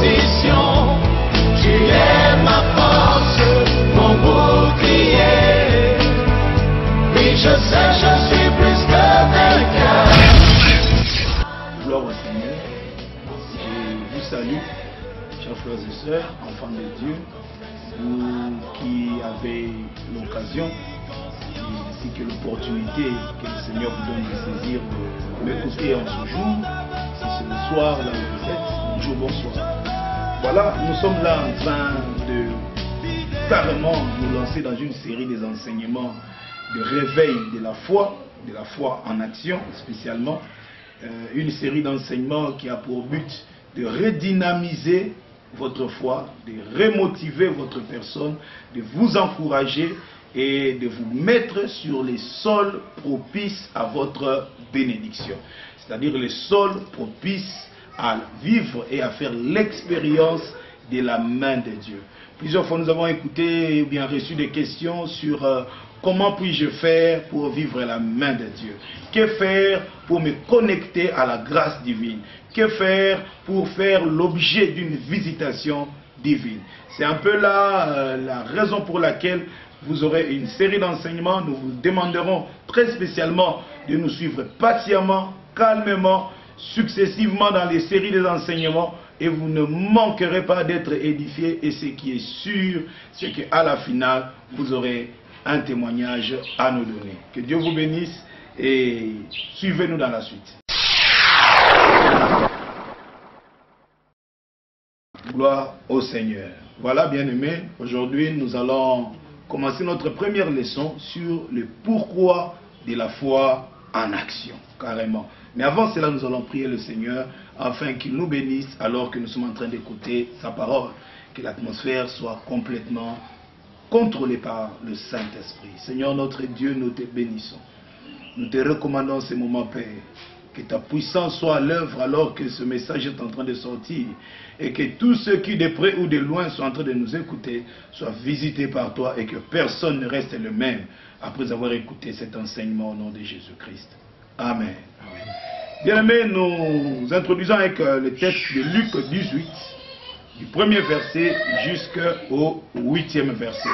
position. Tu es ma force, mon bouclier. Oui, je sais, je suis plus que vainqueur. Gloire au Seigneur. Je vous salue, chers frères et sœurs, enfants de Dieu, vous qui avez l'occasion ainsi que l'opportunité que le Seigneur vous donne de saisir, de m'écouter en ce jour. Si c'est le soir, là où vous êtes, bonjour, bonsoir. Voilà, nous sommes là en train de carrément nous lancer dans une série des enseignements de réveil de la foi en action spécialement. Une série d'enseignements qui a pour but de redynamiser votre foi, de remotiver votre personne, de vous encourager et de vous mettre sur les sols propices à votre bénédiction. C'est-à-dire les sols propices à vivre et à faire l'expérience de la main de Dieu. Plusieurs fois nous avons écouté ou bien reçu des questions sur comment puis-je faire pour vivre la main de Dieu? Que faire pour me connecter à la grâce divine? Que faire pour faire l'objet d'une visitation divine? C'est un peu là la raison pour laquelle vous aurez une série d'enseignements. Nous vous demanderons très spécialement de nous suivre patiemment, calmement, successivement dans les séries des enseignements, et vous ne manquerez pas d'être édifiés. Et ce qui est sûr, c'est qu'à la finale, vous aurez un témoignage à nous donner. Que Dieu vous bénisse et suivez-nous dans la suite. Gloire au Seigneur. Voilà, bien-aimés, aujourd'hui nous allons commencer notre première leçon sur le pourquoi de la foi en action, carrément. Mais avant cela, nous allons prier le Seigneur afin qu'il nous bénisse alors que nous sommes en train d'écouter sa parole. Que l'atmosphère soit complètement contrôlée par le Saint-Esprit. Seigneur notre Dieu, nous te bénissons. Nous te recommandons ces moments, Père. Que ta puissance soit à l'œuvre alors que ce message est en train de sortir. Et que tous ceux qui de près ou de loin sont en train de nous écouter soient visités par toi et que personne ne reste le même après avoir écouté cet enseignement au nom de Jésus-Christ. Amen. Bien-aimés, nous introduisons avec le texte de Luc 18, du premier verset jusqu'au 8e verset.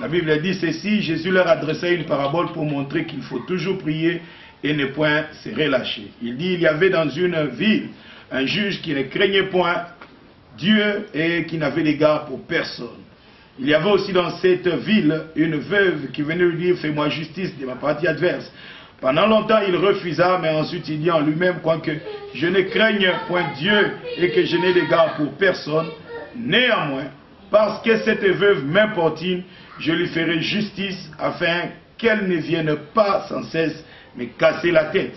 La Bible dit ceci: Jésus leur adressait une parabole pour montrer qu'il faut toujours prier et ne point se relâcher. Il dit, il y avait dans une ville un juge qui ne craignait point Dieu et qui n'avait d'égard pour personne. Il y avait aussi dans cette ville une veuve qui venait lui dire, fais-moi justice de ma partie adverse. Pendant longtemps il refusa, mais ensuite il dit en lui-même, quoique je ne craigne point Dieu et que je n'ai d'égard pour personne, néanmoins, parce que cette veuve m'importune, je lui ferai justice afin qu'elle ne vienne pas sans cesse me casser la tête.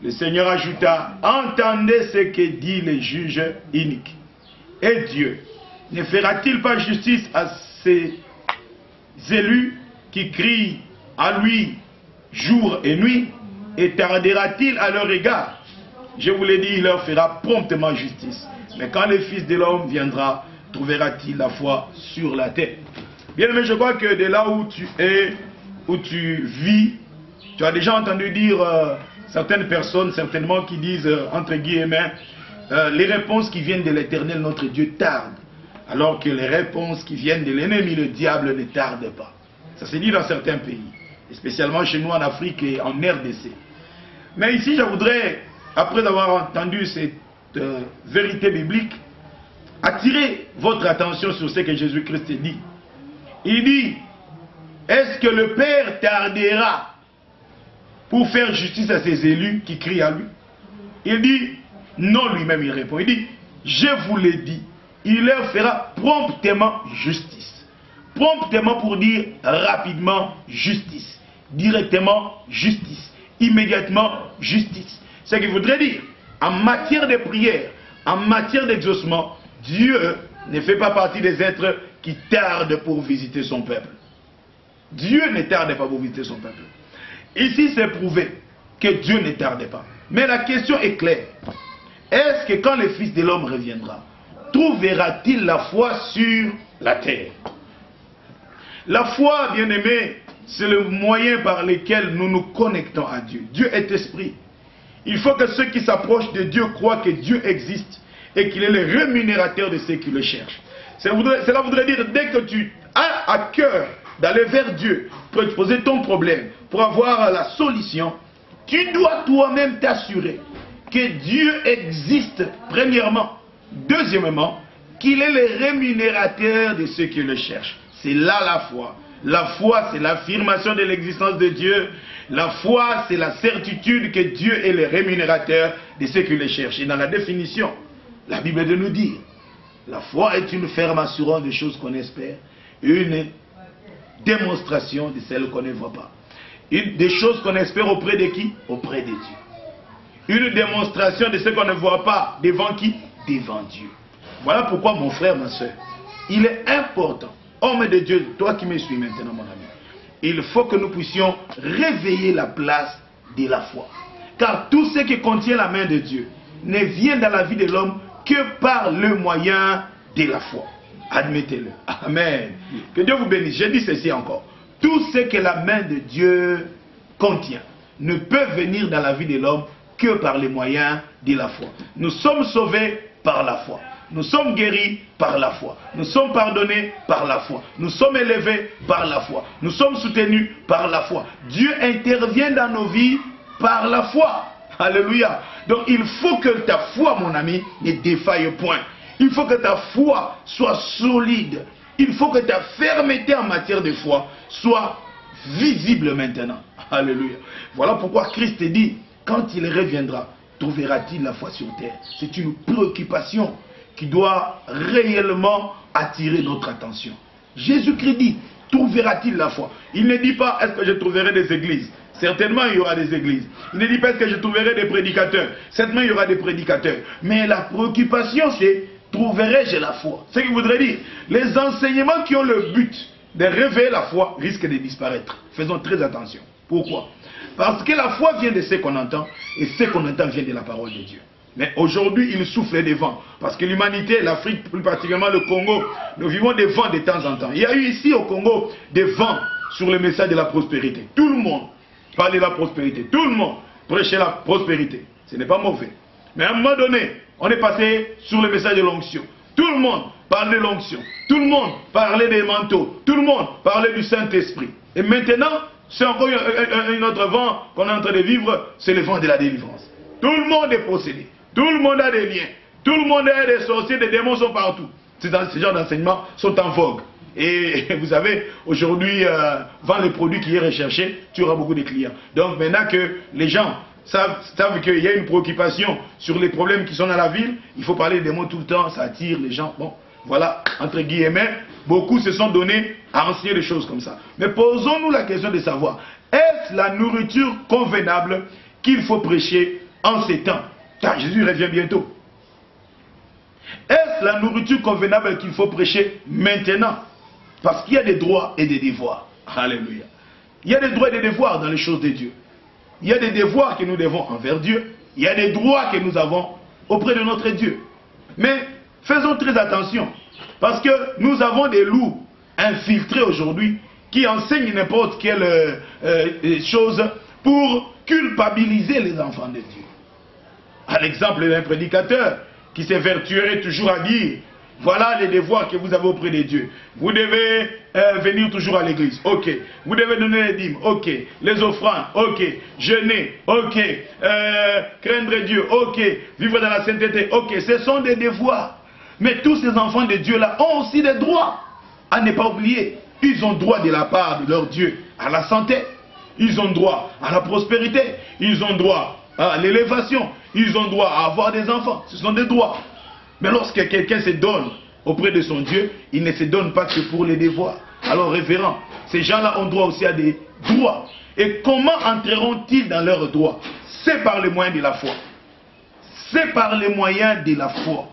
Le Seigneur ajouta, entendez ce que dit le juge inique. Et Dieu ne fera-t-il pas justice à ces élus qui crient à lui jour et nuit, et tardera-t-il à leur égard? Je vous l'ai dit, il leur fera promptement justice. Mais quand le Fils de l'homme viendra, trouvera-t-il la foi sur la terre? Bien aimé, je crois que de là où tu es, où tu vis, tu as déjà entendu dire certaines personnes, certainement, qui disent, entre guillemets, les réponses qui viennent de l'Éternel, notre Dieu, tardent. Alors que les réponses qui viennent de l'ennemi, le diable, ne tardent pas. Ça se dit dans certains pays, et spécialement chez nous en Afrique et en RDC. Mais ici, je voudrais, après avoir entendu cette vérité biblique, attirer votre attention sur ce que Jésus-Christ dit. Il dit, est-ce que le Père tardera pour faire justice à ses élus qui crient à lui? Il dit, non, lui-même il répond. Il dit, je vous l'ai dit, il leur fera promptement justice. Promptement pour dire rapidement justice. Directement justice. Immédiatement justice. Ce qui voudrait dire, en matière de prière, en matière d'exaucement, Dieu ne fait pas partie des êtres qui tardent pour visiter son peuple. Dieu ne tarde pas pour visiter son peuple. Ici, c'est prouvé que Dieu ne tarde pas. Mais la question est claire. Est-ce que quand le Fils de l'homme reviendra, trouvera-t-il la foi sur la terre? La foi, bien-aimé, c'est le moyen par lequel nous nous connectons à Dieu. Dieu est esprit. Il faut que ceux qui s'approchent de Dieu croient que Dieu existe et qu'il est le rémunérateur de ceux qui le cherchent. Cela voudrait dire, dès que tu as à cœur d'aller vers Dieu pour exposer ton problème, pour avoir la solution, tu dois toi-même t'assurer que Dieu existe, premièrement. Deuxièmement, qu'il est le rémunérateur de ceux qui le cherchent. C'est là la foi. La foi, c'est l'affirmation de l'existence de Dieu. La foi, c'est la certitude que Dieu est le rémunérateur de ceux qui le cherchent. Et dans la définition, la Bible de nous dire, la foi est une ferme assurance des choses qu'on espère, une démonstration de celles qu'on ne voit pas. Des choses qu'on espère auprès de qui? Auprès de Dieu. Une démonstration de ce qu'on ne voit pas. Devant qui? Devant Dieu. Voilà pourquoi mon frère, ma soeur, il est important, homme de Dieu, toi qui me suis maintenant mon ami, il faut que nous puissions réveiller la place de la foi. Car tout ce qui contient la main de Dieu ne vient dans la vie de l'homme que par le moyen de la foi. Admettez-le. Amen. Que Dieu vous bénisse. Je dis ceci encore. Tout ce que la main de Dieu contient ne peut venir dans la vie de l'homme que par les moyens de la foi. Nous sommes sauvés par la foi. Nous sommes guéris par la foi. Nous sommes pardonnés par la foi. Nous sommes élevés par la foi. Nous sommes soutenus par la foi. Dieu intervient dans nos vies par la foi. Alléluia. Donc il faut que ta foi, mon ami, ne défaille point. Il faut que ta foi soit solide. Il faut que ta fermeté en matière de foi soit visible maintenant. Alléluia. Voilà pourquoi Christ dit, quand il reviendra, trouvera-t-il la foi sur terre? C'est une préoccupation qui doit réellement attirer notre attention. Jésus-Christ dit, trouvera-t-il la foi? Il ne dit pas, est-ce que je trouverai des églises? Certainement, il y aura des églises. Il ne dit pas, est-ce que je trouverai des prédicateurs? Certainement, il y aura des prédicateurs. Mais la préoccupation, c'est, trouverai-je la foi? Ce qui voudrait dire, les enseignements qui ont le but de réveiller la foi risquent de disparaître. Faisons très attention. Pourquoi? Parce que la foi vient de ce qu'on entend, et ce qu'on entend vient de la parole de Dieu. Mais aujourd'hui, il souffle des vents. Parce que l'humanité, l'Afrique, plus particulièrement le Congo, nous vivons des vents de temps en temps. Il y a eu ici au Congo des vents sur le message de la prospérité. Tout le monde parlait de la prospérité. Tout le monde prêchait la prospérité. Ce n'est pas mauvais. Mais à un moment donné, on est passé sur le message de l'onction. Tout le monde parlait de l'onction. Tout le monde parlait des manteaux. Tout le monde parlait du Saint-Esprit. Et maintenant, c'est encore un autre vent qu'on est en train de vivre, c'est le vent de la délivrance. Tout le monde est possédé. Tout le monde a des liens. Tout le monde a des sorciers, des démons sont partout. Ces genres d'enseignements sont en vogue. Et vous savez, aujourd'hui, vend les produits qui est recherché, tu auras beaucoup de clients. Donc maintenant que les gens savent qu'il y a une préoccupation sur les problèmes qui sont dans la ville, il faut parler des démons tout le temps, ça attire les gens. Bon, voilà, entre guillemets, beaucoup se sont donnés à enseigner des choses comme ça. Mais posons-nous la question de savoir, est-ce la nourriture convenable qu'il faut prêcher en ces temps? Car Jésus revient bientôt. Est-ce la nourriture convenable qu'il faut prêcher maintenant? Parce qu'il y a des droits et des devoirs. Alléluia. Il y a des droits et des devoirs dans les choses de Dieu. Il y a des devoirs que nous devons envers Dieu. Il y a des droits que nous avons auprès de notre Dieu. Mais faisons très attention. Parce que nous avons des loups infiltrés aujourd'hui qui enseignent n'importe quelle chose pour culpabiliser les enfants de Dieu. À l'exemple d'un prédicateur qui s'évertuerait toujours à dire, voilà les devoirs que vous avez auprès de Dieu. Vous devez venir toujours à l'église. Ok. Vous devez donner les dîmes. Ok. Les offrandes. Ok. Jeûner. Ok. Craindre Dieu. Ok. Vivre dans la sainteté. Ok. Ce sont des devoirs. Mais tous ces enfants de Dieu là ont aussi des droits. À ne pas oublier. Ils ont droit de la part de leur Dieu à la santé. Ils ont droit à la prospérité. Ils ont droit à l'élévation. Ils ont droit à avoir des enfants. Ce sont des droits. Mais lorsque quelqu'un se donne auprès de son Dieu, il ne se donne pas que pour les devoirs. Alors, révérend, ces gens-là ont droit aussi à des droits. Et comment entreront-ils dans leurs droits? C'est par les moyens de la foi. C'est par les moyens de la foi.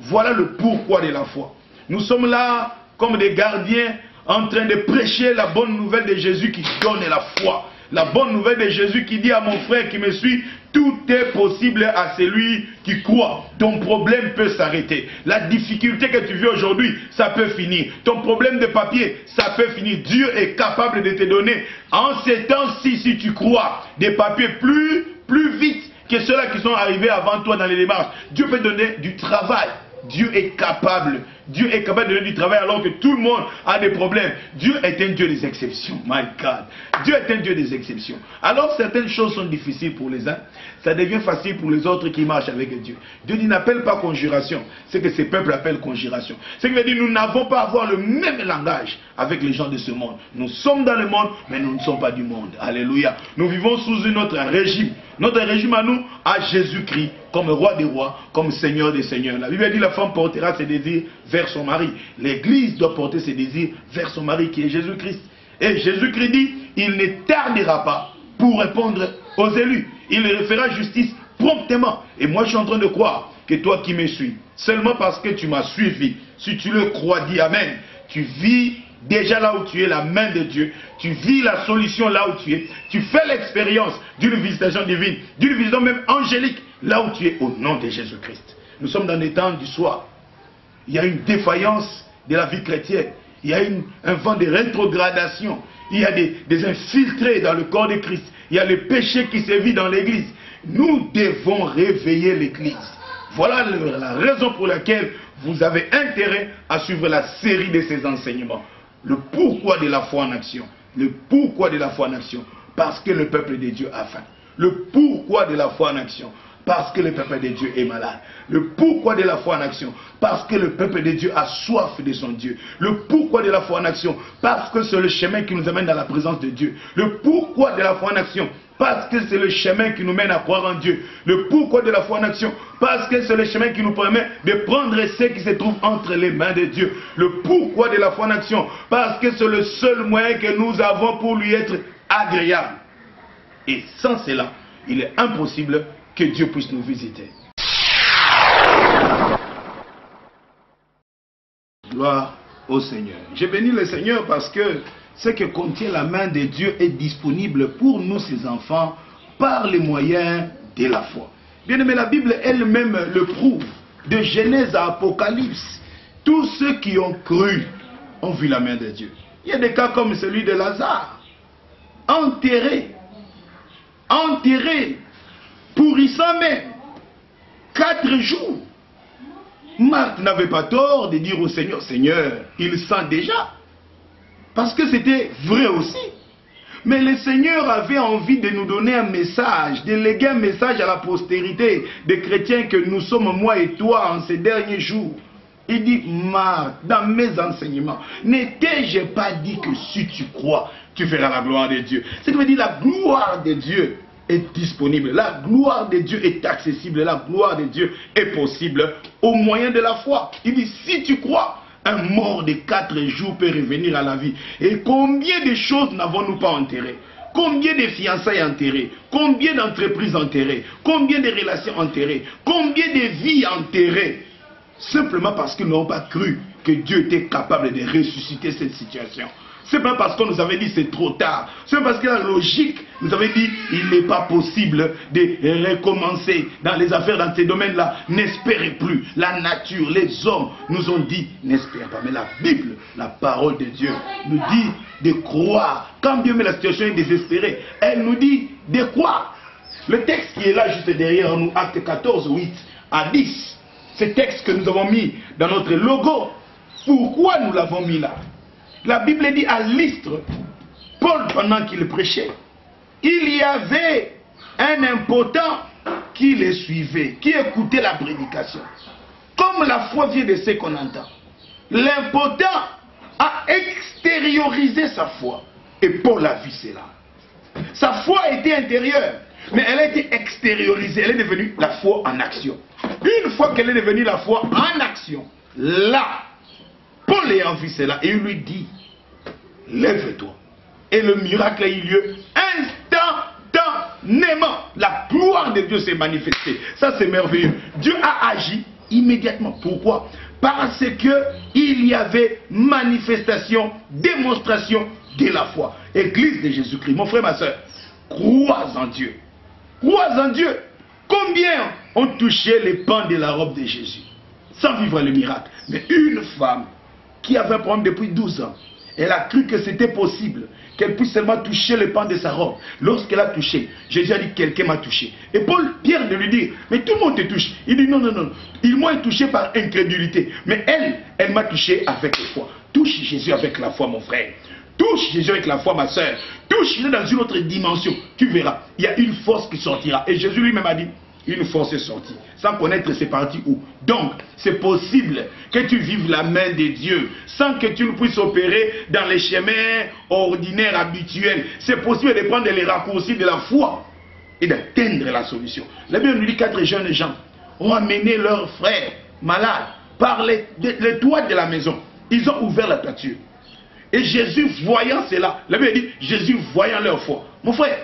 Voilà le pourquoi de la foi. Nous sommes là comme des gardiens en train de prêcher la bonne nouvelle de Jésus qui donne la foi. La bonne nouvelle de Jésus qui dit à mon frère qui me suit, tout est possible à celui qui croit. Ton problème peut s'arrêter. La difficulté que tu vis aujourd'hui, ça peut finir. Ton problème de papier, ça peut finir. Dieu est capable de te donner, en ces temps-ci, si tu crois, des papiers plus vite que ceux-là qui sont arrivés avant toi dans les démarches. Dieu peut donner du travail. Dieu est capable. Dieu est capable de donner du travail alors que tout le monde a des problèmes. Dieu est un Dieu des exceptions. My God. Dieu est un Dieu des exceptions. Alors certaines choses sont difficiles pour les uns, ça devient facile pour les autres qui marchent avec Dieu. Dieu dit n'appelle pas conjuration, c'est que ces peuples appellent conjuration. Ce qui veut dire nous n'avons pas à avoir le même langage avec les gens de ce monde. Nous sommes dans le monde, mais nous ne sommes pas du monde. Alléluia. Nous vivons sous notre régime. Notre régime à nous, à Jésus-Christ, comme roi des rois, comme Seigneur des seigneurs. La Bible dit la femme portera ses désirs vers son mari. L'Église doit porter ses désirs vers son mari qui est Jésus-Christ. Et Jésus-Christ dit, il ne tardera pas pour répondre aux élus. Il leur fera justice promptement. Et moi je suis en train de croire que toi qui me suis, seulement parce que tu m'as suivi, si tu le crois, dis Amen, tu vis déjà là où tu es, la main de Dieu, tu vis la solution là où tu es, tu fais l'expérience d'une visitation divine, d'une vision même angélique, là où tu es, au nom de Jésus-Christ. Nous sommes dans les temps du soir. Il y a une défaillance de la vie chrétienne, il y a un vent de rétrogradation, il y a des infiltrés dans le corps de Christ, il y a le péché qui sévit dans l'église. Nous devons réveiller l'église. Voilà la raison pour laquelle vous avez intérêt à suivre la série de ces enseignements. Le pourquoi de la foi en action. Le pourquoi de la foi en action. Parce que le peuple de Dieu a faim. Le pourquoi de la foi en action. Parce que le peuple de Dieu est malade. Le pourquoi de la foi en action. Parce que le peuple de Dieu a soif de son Dieu. Le pourquoi de la foi en action. Parce que c'est le chemin qui nous amène dans la présence de Dieu. Le pourquoi de la foi en action. Parce que c'est le chemin qui nous mène à croire en Dieu. Le pourquoi de la foi en action. Parce que c'est le chemin qui nous permet de prendre ce qui se trouve entre les mains de Dieu. Le pourquoi de la foi en action. Parce que c'est le seul moyen que nous avons pour lui être agréable. Et sans cela, il est impossible que Dieu puisse nous visiter. Gloire au Seigneur. Je bénis le Seigneur parce que ce que contient la main de Dieu est disponible pour nous, ses enfants, par les moyens de la foi. Bien aimé, la Bible elle-même le prouve. De Genèse à Apocalypse, tous ceux qui ont cru ont vu la main de Dieu. Il y a des cas comme celui de Lazare, enterré, pourrissant même, 4 jours. Marthe n'avait pas tort de dire au Seigneur, Seigneur, il sent déjà. Parce que c'était vrai aussi. Mais le Seigneur avait envie de nous donner un message, de léguer un message à la postérité des chrétiens que nous sommes, moi et toi, en ces derniers jours. Il dit, Marthe, dans mes enseignements, ne t'ai-je pas dit que si tu crois, tu verras la gloire de Dieu. Ce qui veut dire la gloire de Dieu est disponible. La gloire de Dieu est accessible. La gloire de Dieu est possible au moyen de la foi. Il dit, si tu crois, un mort de 4 jours peut revenir à la vie. Et combien de choses n'avons-nous pas enterrées? Combien de fiançailles enterrées? Combien d'entreprises enterrées? Combien de relations enterrées? Combien de vies enterrées? Simplement parce qu'ils n'ont pas cru que Dieu était capable de ressusciter cette situation. C'est pas parce qu'on nous avait dit c'est trop tard. C'est parce que la logique nous avait dit il n'est pas possible de recommencer dans les affaires, dans ces domaines-là. N'espérez plus. La nature, les hommes nous ont dit n'espère pas. Mais la Bible, la parole de Dieu, nous dit de croire. Quand bien même la situation est désespérée, elle nous dit de croire. Le texte qui est là juste derrière nous, Acte 14, 8 à 10. Ce texte que nous avons mis dans notre logo. Pourquoi nous l'avons mis là? La Bible dit à Lystre, Paul pendant qu'il prêchait, il y avait un impotent qui les suivait, qui écoutait la prédication. Comme la foi vient de ce qu'on entend, l'impotent a extériorisé sa foi. Et Paul a vu cela. Sa foi était intérieure, mais elle a été extériorisée. Elle est devenue la foi en action. Une fois qu'elle est devenue la foi en action, là, Paul ayant vu cela, et il lui dit, lève-toi. Et le miracle a eu lieu instantanément. La gloire de Dieu s'est manifestée. Ça c'est merveilleux. Dieu a agi immédiatement. Pourquoi? Parce que il y avait manifestation, démonstration de la foi. Église de Jésus-Christ, mon frère, ma soeur, crois en Dieu. Crois en Dieu. Combien ont touché les pans de la robe de Jésus sans vivre le miracle? Mais une femme qui avait un problème depuis 12 ans, Elle a cru que c'était possible, qu'elle puisse seulement toucher le pan de sa robe. Lorsqu'elle a touché, Jésus a dit, quelqu'un m'a touché. Et Pierre de lui dire, mais tout le monde te touche. Il dit, non, non, non, ils m'ont touché par incrédulité. Mais elle m'a touché avec la foi. Touche Jésus avec la foi, mon frère. Touche Jésus avec la foi, ma soeur. Touche Jésus dans une autre dimension. Tu verras, il y a une force qui sortira. Et Jésus lui-même a dit, une force est sortie. Sans connaître c'est parti où. Donc, c'est possible que tu vives la main de Dieu sans que tu ne puisses opérer dans les chemins ordinaires, habituels. C'est possible de prendre les raccourcis de la foi et d'atteindre la solution. La Bible nous dit 4 jeunes gens ont amené leurs frères malades par les toits de la maison. Ils ont ouvert la toiture. Et Jésus voyant cela, la Bible dit, Jésus voyant leur foi. Mon frère,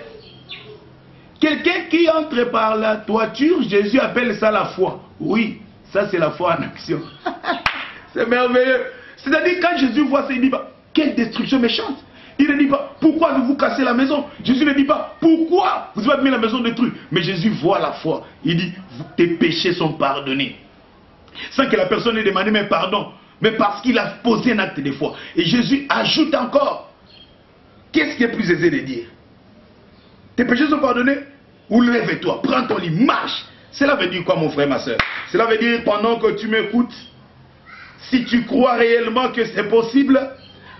quelqu'un qui entre par la toiture, Jésus appelle ça la foi. Oui, ça c'est la foi en action. C'est merveilleux. C'est-à-dire quand Jésus voit ça, il dit pas, quelle destruction méchante. Il ne dit pas, pourquoi vous cassez la maison. Jésus ne dit pas, pourquoi vous avez mis la maison détruite. Mais Jésus voit la foi. Il dit, tes péchés sont pardonnés. Sans que la personne ait demandé même pardon. Mais parce qu'il a posé un acte de foi. Et Jésus ajoute encore, qu'est-ce qui est plus aisé de dire? Tes péchés sont pardonnés? Ou lève-toi, prends ton lit, marche. Cela veut dire quoi, mon frère, ma soeur? Cela veut dire, pendant que tu m'écoutes, si tu crois réellement que c'est possible,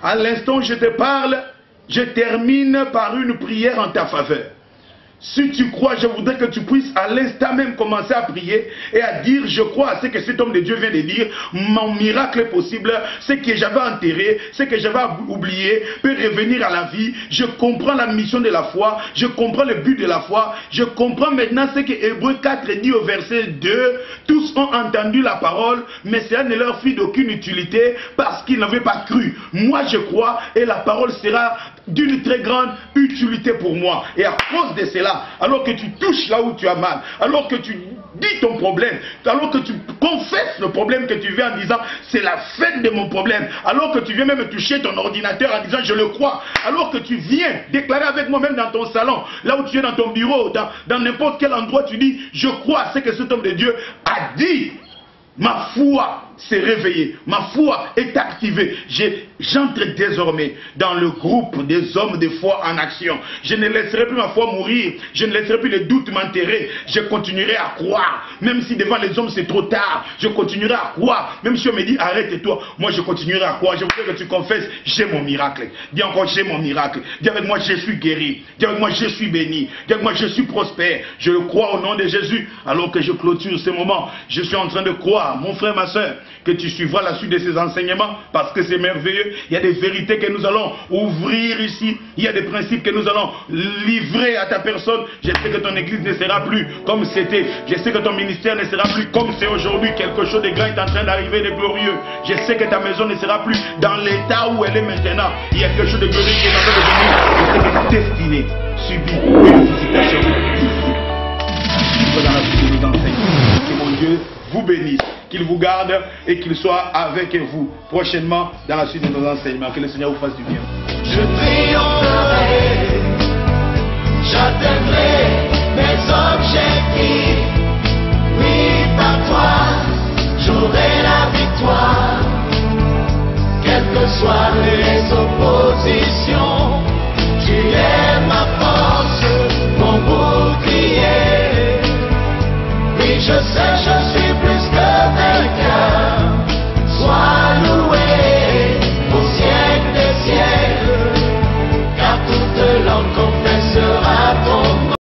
à l'instant où je te parle, je termine par une prière en ta faveur. Si tu crois, je voudrais que tu puisses à l'instant même commencer à prier et à dire, je crois à ce que cet homme de Dieu vient de dire, mon miracle est possible, ce que j'avais enterré, ce que j'avais oublié peut revenir à la vie. Je comprends la mission de la foi, je comprends le but de la foi, je comprends maintenant ce que Hébreux 4 dit au verset 2, tous ont entendu la parole, mais cela ne leur fit d'aucune utilité parce qu'ils n'avaient pas cru. Moi je crois et la parole sera d'une très grande utilité pour moi. Et à cause de cela, alors que tu touches là où tu as mal, alors que tu dis ton problème, alors que tu confesses le problème que tu viens en disant c'est la fin de mon problème, alors que tu viens même toucher ton ordinateur en disant je le crois, alors que tu viens déclarer avec moi même dans ton salon, là où tu es dans ton bureau, dans n'importe quel endroit, tu dis je crois à ce que cet homme de Dieu a dit. Ma foi s'est réveillée, ma foi est activée. J'entre désormais dans le groupe des hommes de foi en action. Je ne laisserai plus ma foi mourir, je ne laisserai plus les doutes m'enterrer. Je continuerai à croire, même si devant les hommes c'est trop tard. Je continuerai à croire, même si on me dit arrête-toi. Moi je continuerai à croire. Je voudrais que tu confesses, j'ai mon miracle. Dis encore j'ai mon miracle. Dis avec moi je suis guéri. Dis avec moi je suis béni. Dis avec moi je suis prospère. Je le crois au nom de Jésus. Alors que je clôture ce moment, je suis en train de croire, mon frère, ma soeur, que tu suivras la suite de ces enseignements parce que c'est merveilleux. Il y a des vérités que nous allons ouvrir ici. Il y a des principes que nous allons livrer à ta personne. Je sais que ton église ne sera plus comme c'était. Je sais que ton ministère ne sera plus comme c'est aujourd'hui. Quelque chose de grand est en train d'arriver, de glorieux. Je sais que ta maison ne sera plus dans l'état où elle est maintenant. Il y a quelque chose de glorieux qui est en train de venir. Je sais que ta destinée subit une visitation ici. Dans la suite de nos enseignements. Que mon Dieu vous bénisse, qu'il vous garde et qu'il soit avec vous prochainement dans la suite de nos enseignements. Que le Seigneur vous fasse du bien. Je triompherai, j'atteindrai mes objectifs. Oui, par toi, j'aurai la victoire. Quelles que soient les oppositions, tu es ma force, mon bouclier. Oui, je sais, je suis plus que vainqueur.